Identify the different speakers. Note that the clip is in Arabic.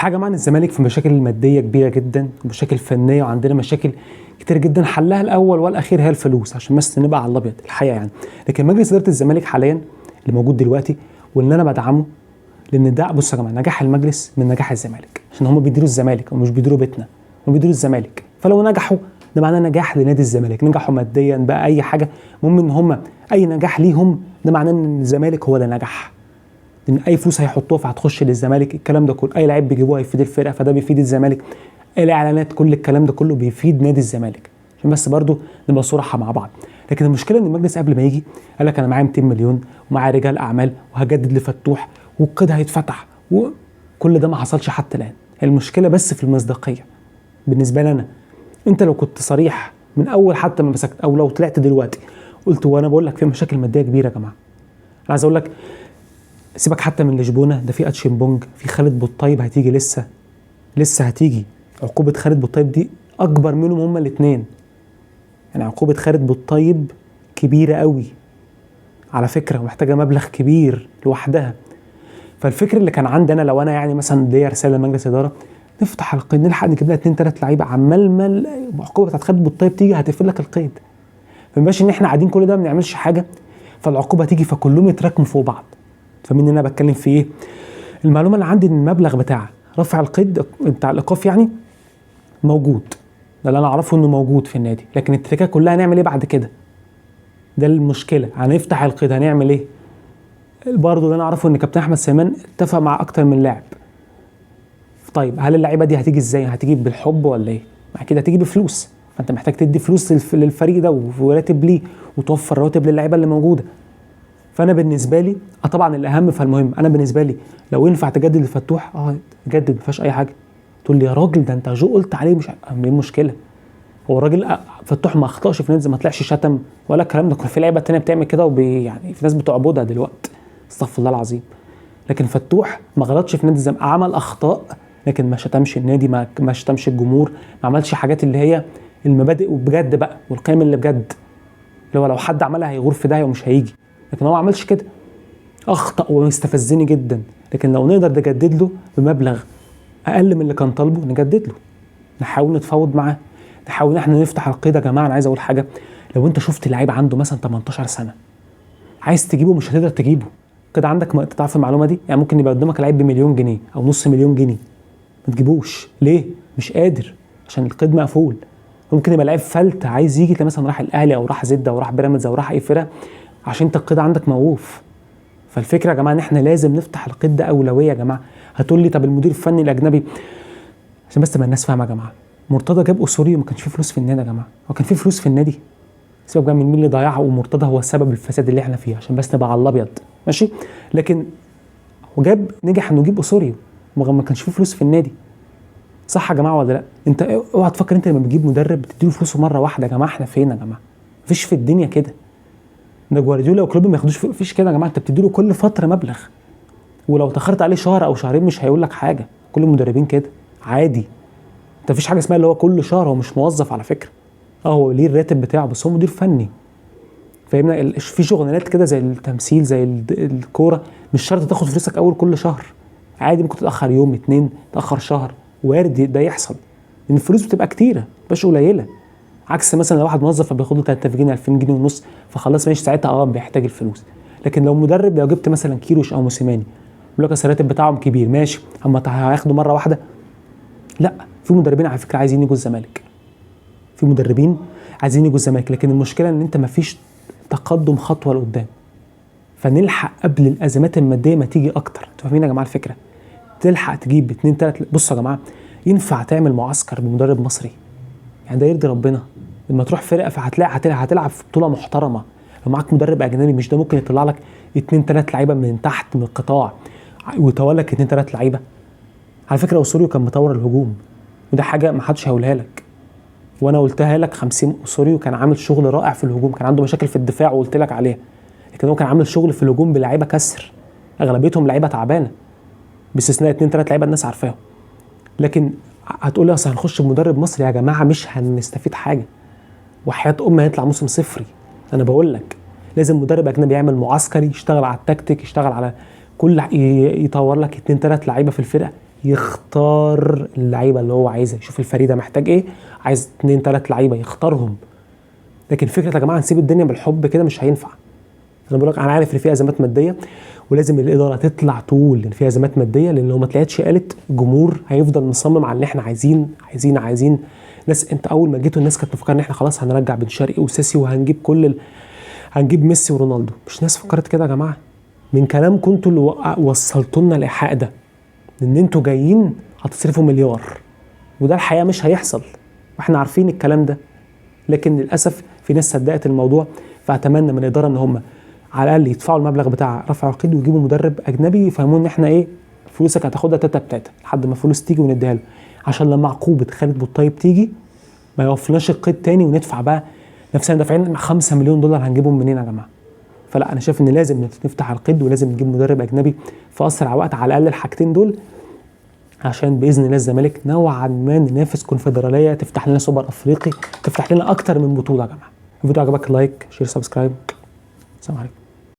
Speaker 1: الحاجه معنى الزمالك في مشاكل ماديه كبيره جدا ومشاكل فنيه، وعندنا مشاكل كتير جدا حلها الاول والاخير هي الفلوس، عشان بس نبقى على الابيض الحقيقه يعني. لكن مجلس اداره الزمالك حاليا اللي موجود دلوقتي واللي انا بدعمه، لان ده بصوا يا جماعه نجاح المجلس من نجاح الزمالك، عشان هم بيديروا الزمالك ومش بيديروا بيتنا، هم بيديروا الزمالك. فلو نجحوا ده معناه نجاح لنادي الزمالك، نجحوا ماديا بقى اي حاجه، المهم ان هم اي نجاح ليهم ده معناه ان الزمالك هو اللي نجح، لان اي فلوس هيحطوها فهتخش للزمالك، الكلام ده كله اي لعيب بيجيبوه هيفيد الفرقه فده بيفيد الزمالك، الاعلانات كل الكلام ده كله بيفيد نادي الزمالك، عشان بس برضو نبقى صراحه مع بعض. لكن المشكله ان المجلس قبل ما يجي قال لك انا معايا 200 مليون ومعايا رجال اعمال وهجدد لفتوح والقيد هيتفتح، وكل ده ما حصلش حتى الان. المشكله بس في المصداقيه بالنسبه لنا. انت لو كنت صريح من اول حتى ما مسكت، او لو طلعت دلوقتي قلت وانا بقول لك في مشاكل ماديه كبيره يا جماعه، انا عايز اقول لك سيبك حتى من لشبونه، ده في اتشيمبونج، في خالد بوطيب هتيجي لسه هتيجي. عقوبه خالد بوطيب دي اكبر منهم هما الاثنين، يعني عقوبه خالد بوطيب كبيره قوي على فكره ومحتاجه مبلغ كبير لوحدها. فالفكر اللي كان عندي انا، لو انا يعني مثلا دي رساله لمجلس اداره، نفتح القيد نلحق نجيب لنا 2 3 لعيبه، عمال ما العقوبه بتاعت خالد بوطيب تيجي هتقفل لك القيد. ما يبقاش ان احنا قاعدين كل ده ما بنعملش حاجه فالعقوبه تيجي فكلهم يتراكموا فوق بعض. فمين انا بتكلم في ايه؟ المعلومه اللي عندي ان المبلغ بتاع رفع القيد بتاع الايقاف يعني موجود، ده اللي انا اعرفه انه موجود في النادي، لكن التركه كلها هنعمل ايه بعد كده؟ ده المشكله، هنفتح القيد هنعمل ايه؟ برضه اللي انا اعرفه ان كابتن احمد سليمان اتفق مع اكتر من لاعب. طيب هل اللعيبه دي هتيجي ازاي؟ هتيجي بالحب ولا ايه؟ ما كده هتيجي بفلوس، فانت محتاج تدي فلوس للفريق ده وراتب ليه وتوفر رواتب للعيبه اللي موجوده. فانا بالنسبه لي طبعا الاهم فالمهم، انا بالنسبه لي لو ينفع تجدد لفتوح جدد ما فيهاش اي حاجه. تقول لي يا راجل ده انت جو قلت عليه مش ايه المشكله؟ هو الراجل فتوح ما اخطاش في نادي، ما طلعش شتم ولا الكلام ده، كان في لعيبه ثانيه بتعمل كده يعني في ناس بتعبدها دلوقتي استغفر الله العظيم. لكن فتوح ما غلطش في نادي الزمالك، عمل اخطاء لكن ما شتمش النادي، ما شتمش الجمهور، ما عملش حاجات اللي هي المبادئ وبجد بقى والقيم اللي بجد، اللي هو لو حد عملها هيغور في داهيه ومش هيجي، لكن هو ما عملش كده. اخطا ومستفزني جدا، لكن لو نقدر نجدد له بمبلغ اقل من اللي كان طالبه نجدد له، نحاول نتفاوض معاه، نحاول احنا نفتح القيد. يا جماعه انا عايز اقول حاجه، لو انت شفت لعيب عنده مثلا 18 سنه عايز تجيبه مش هتقدر تجيبه كده، عندك ما تعرف المعلومه دي؟ يعني ممكن يبقى قدامك لعيب بمليون جنيه او نص مليون جنيه ما تجيبوش ليه؟ مش قادر عشان القيد مقفول. ممكن يبقى لعيب فلت عايز يجي مثلا راح الاهلي او راح زد او راح بيراميدز او راح اي فرقه عشان انت القيد عندك موقوف. فالفكره يا جماعه ان احنا لازم نفتح القيد ده اولويه يا جماعه. هتقول لي طب المدير الفني الاجنبي، عشان بس تبقى الناس فاهمه يا جماعه، مرتضى جاب اسوري وما كانش فيه فلوس في النادي يا جماعه، هو كان فيه فلوس في النادي؟ سيبك بقى من مين اللي ضيعها، ومرتضى هو سبب الفساد اللي احنا فيه، عشان بس نبقى على الابيض ماشي. لكن وجاب نجح انه يجيب اسوري ما كانش فيه فلوس في النادي، صح يا جماعه ولا لا؟ انت اوعى تفكر انت لما بتجيب مدرب بتديله فلوسه مره واحده. يا جماعه احنا فين يا جماعه؟ مفيش في الدنيا كده، ده جوارديولا وكلوب ما ياخدوش فيش كده يا جماعه، انت بتديله كل فتره مبلغ، ولو تاخرت عليه شهر او شهرين مش هيقول لك حاجه، كل المدربين كده عادي. انت مفيش حاجه اسمها اللي هو كل شهر، هو مش موظف على فكره، هو ليه الراتب بتاعه بس هو مدير فني، فاهمنا؟ في شغلانات كده زي التمثيل زي الكوره مش شرط تاخد فلوسك اول كل شهر، عادي ممكن تتاخر يوم 2 تاخر شهر، وارد ده يحصل لان الفلوس بتبقى كتيره مش قليله. عكس مثلا لو واحد موظف فبياخد له 3000 جنيه 2000 جنيه ونص فخلاص ماشي ساعتها بيحتاج الفلوس. لكن لو مدرب، لو جبت مثلا كيروش او موسيماني بيقول لك الراتب بتاعهم كبير ماشي، اما هياخدوا مره واحده؟ لا، في مدربين على فكره عايزين يجوا الزمالك، في مدربين عايزين يجوا الزمالك، لكن المشكله ان انت مفيش تقدم خطوه لقدام، فنلحق قبل الازمات الماديه ما تيجي اكتر. انتوا فاهمين يا جماعه الفكره؟ تلحق تجيب 2 3. بصوا يا جماعه ينفع تعمل معسكر بمدرب مصري، يعني ده يرضي ربنا. لما تروح فرقه هتلعب في بطوله محترمه، لو معاك مدرب اجنبي مش ده ممكن يطلع لك 2 3 لعيبه من تحت من القطاع ويطول لك 2 3 لعيبه. على فكره اوسوريو كان مطور الهجوم، وده حاجه ما حدش هيقولها لك، وانا قلتها لك 50. اوسوريو كان عامل شغل رائع في الهجوم، كان عنده مشاكل في الدفاع وقلت لك عليها، لكن هو كان عامل شغل في الهجوم بلعيبه كسر، اغلبيتهم لعيبه تعبانه باستثناء 2 3 لعيبه الناس عارفاهم. لكن هتقول لي اصل هنخش بمدرب مصري، يا جماعه مش هنستفيد حاجه، وحياه هيطلع موسم صفري. انا بقول لك لازم مدرب اجنبي يعمل معسكر، يشتغل على التكتيك، يشتغل على كل يطور لك 2 3 لعيبه في الفرقه، يختار اللعيبه اللي هو عايزها، يشوف الفريق ده محتاج ايه، عايز 2 3 لعيبه يختارهم. لكن فكره يا جماعه نسيب الدنيا بالحب كده مش هينفع. انا بقول لك انا عارف ان في ازمات ماديه، ولازم الاداره تطلع تقول ان في ازمات ماديه، لان لو ما طلعتش قالت الجمهور هيفضل مصمم على اللي احنا عايزين. ناس انت اول ما جيتوا الناس كانت مفكره ان احنا خلاص هنرجع بن شرقي وساسي وهنجيب هنجيب ميسي ورونالدو. مش ناس فكرت كده يا جماعه؟ من كلامكم انتوا اللي وصلتوا لنا الايحاء ده، ان انتوا جايين هتصرفوا مليار، وده الحقيقه مش هيحصل واحنا عارفين الكلام ده. لكن للاسف في ناس صدقت الموضوع، فاتمنى من الاداره ان هم على الاقل يدفعوا المبلغ بتاع رفع القيد ويجيبوا مدرب اجنبي يفهمون ان احنا ايه، فلوسك هتاخدها تاتا لحد ما الفلوس تيجي ونديها له، عشان لما عقوبه خالد بوالطيب تيجي ما يوفرناش القيد تاني وندفع بقى نفسنا دافعين 5 مليون دولار هنجيبهم منين يا جماعه؟ فلا انا شايف ان لازم نفتح القيد ولازم نجيب مدرب اجنبي في اسرع وقت، على الاقل الحاجتين دول، عشان باذن الله الزمالك نوعا ما ننافس كونفدراليه، تفتح لنا سوبر افريقي، تفتح لنا اكتر من بطوله يا جماعه. الفيديو عجبك لايك شير سبسكرايب. السلام عليكم.